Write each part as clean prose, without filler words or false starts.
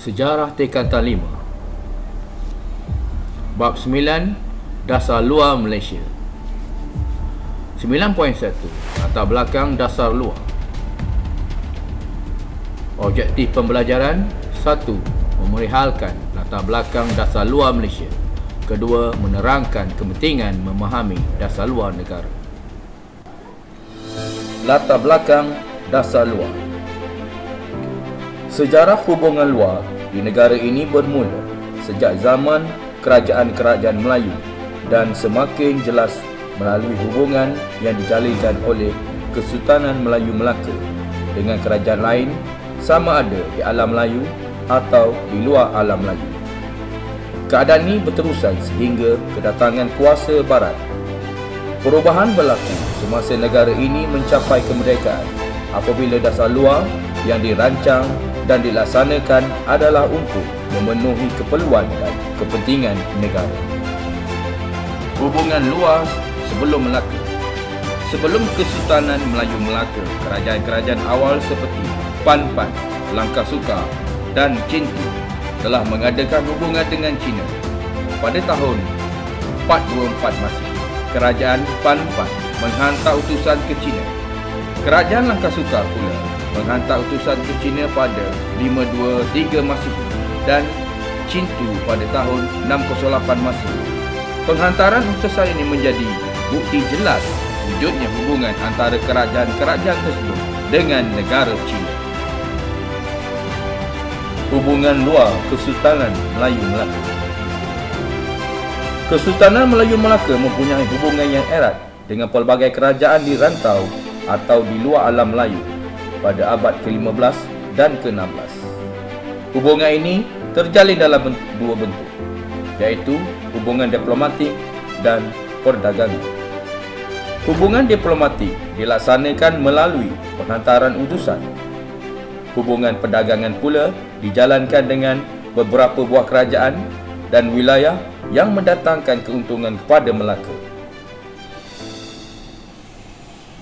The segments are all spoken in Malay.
Sejarah Tingkatan 5. Bab 9. Dasar luar Malaysia. 9.1. Latar belakang dasar luar. Objektif pembelajaran. 1. Memerihalkan latar belakang dasar luar Malaysia. Kedua, menerangkan kepentingan memahami dasar luar negara. Latar belakang dasar luar. Sejarah hubungan luar di negara ini bermula sejak zaman kerajaan-kerajaan Melayu dan semakin jelas melalui hubungan yang dijalinkan oleh Kesultanan Melayu Melaka dengan kerajaan lain, sama ada di alam Melayu atau di luar alam Melayu. Keadaan ini berterusan sehingga kedatangan kuasa barat. Perubahan berlaku semasa negara ini mencapai kemerdekaan apabila dasar luar yang dirancang dan dilaksanakan adalah untuk memenuhi keperluan dan kepentingan negara. Hubungan luar sebelum Melaka. Sebelum Kesultanan Melayu Melaka, kerajaan-kerajaan awal seperti Pan Pan, Langkah Sukar dan Cintu telah mengadakan hubungan dengan China. Pada tahun 424 Masihi, kerajaan Pan Pan menghantar utusan ke China. Kerajaan Langkah Sukar pula menghantar utusan ke China pada 523 Masihi dan Cintu pada tahun 608 Masihi. Penghantaran utusan ini menjadi bukti jelas wujudnya hubungan antara kerajaan-kerajaan tersebut dengan negara China. Hubungan luar Kesultanan Melayu Melaka. Kesultanan Melayu Melaka mempunyai hubungan yang erat dengan pelbagai kerajaan di rantau atau di luar alam Melayu pada abad ke-15 dan ke-16. Hubungan ini terjalin dalam dua bentuk, iaitu hubungan diplomatik dan perdagangan. Hubungan diplomatik dilaksanakan melalui penghantaran utusan. Hubungan perdagangan pula dijalankan dengan beberapa buah kerajaan dan wilayah yang mendatangkan keuntungan kepada Melaka.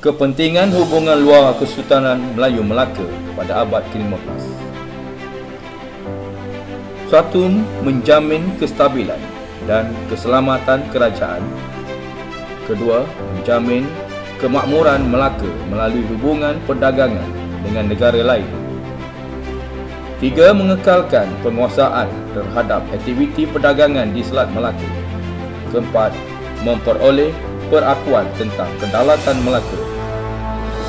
Kepentingan hubungan luar Kesultanan Melayu Melaka pada abad ke-15. 1. Menjamin kestabilan dan keselamatan kerajaan. Kedua, menjamin kemakmuran Melaka melalui hubungan perdagangan dengan negara lain. 3. Mengekalkan penguasaan terhadap aktiviti perdagangan di Selat Melaka. Keempat, memperoleh perakuan tentang kedaulatan Melaka.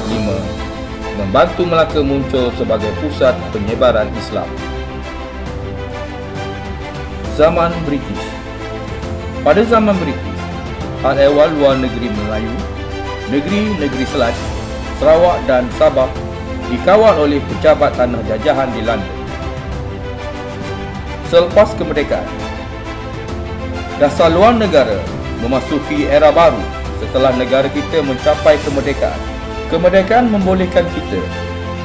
5. Membantu Melaka muncul sebagai pusat penyebaran Islam. Zaman British. Pada zaman British, hal ehwal luar negeri Melayu, negeri-negeri Selat, Sarawak dan Sabah dikawal oleh pejabat tanah jajahan di London. Selepas kemerdekaan, dasar luar negara memasuki era baru setelah negara kita mencapai kemerdekaan. Kemerdekaan membolehkan kita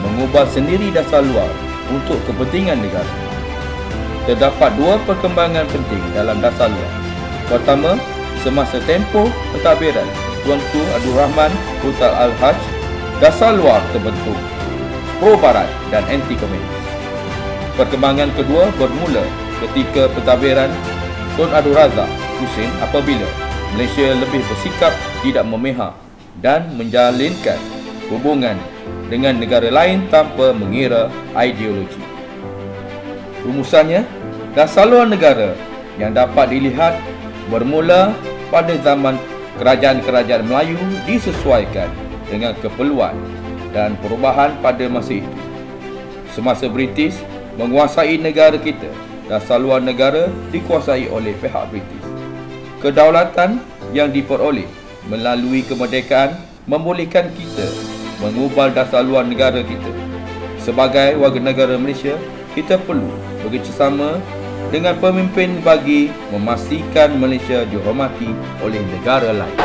mengubah sendiri dasar luar untuk kepentingan negara. Terdapat dua perkembangan penting dalam dasar luar. Pertama, semasa tempoh pentadbiran Tuanku Abdul Rahman Hutar Al-Haj, dasar luar terbentuk pro-barat dan anti-komunis. Perkembangan kedua bermula ketika pentadbiran Tun Abdul Razak Husin apabila Malaysia lebih bersikap tidak memihak dan menjalinkan hubungan dengan negara lain tanpa mengira ideologi. Rumusannya, dasar luar negara yang dapat dilihat bermula pada zaman kerajaan-kerajaan Melayu disesuaikan dengan keperluan dan perubahan pada masa itu. Semasa British menguasai negara kita, dasar luar negara dikuasai oleh pihak British. Kedaulatan yang diperoleh melalui kemerdekaan membolehkan kita mengubah dasar luar negara kita. Sebagai warga negara Malaysia, kita perlu bekerjasama dengan pemimpin bagi memastikan Malaysia dihormati oleh negara lain.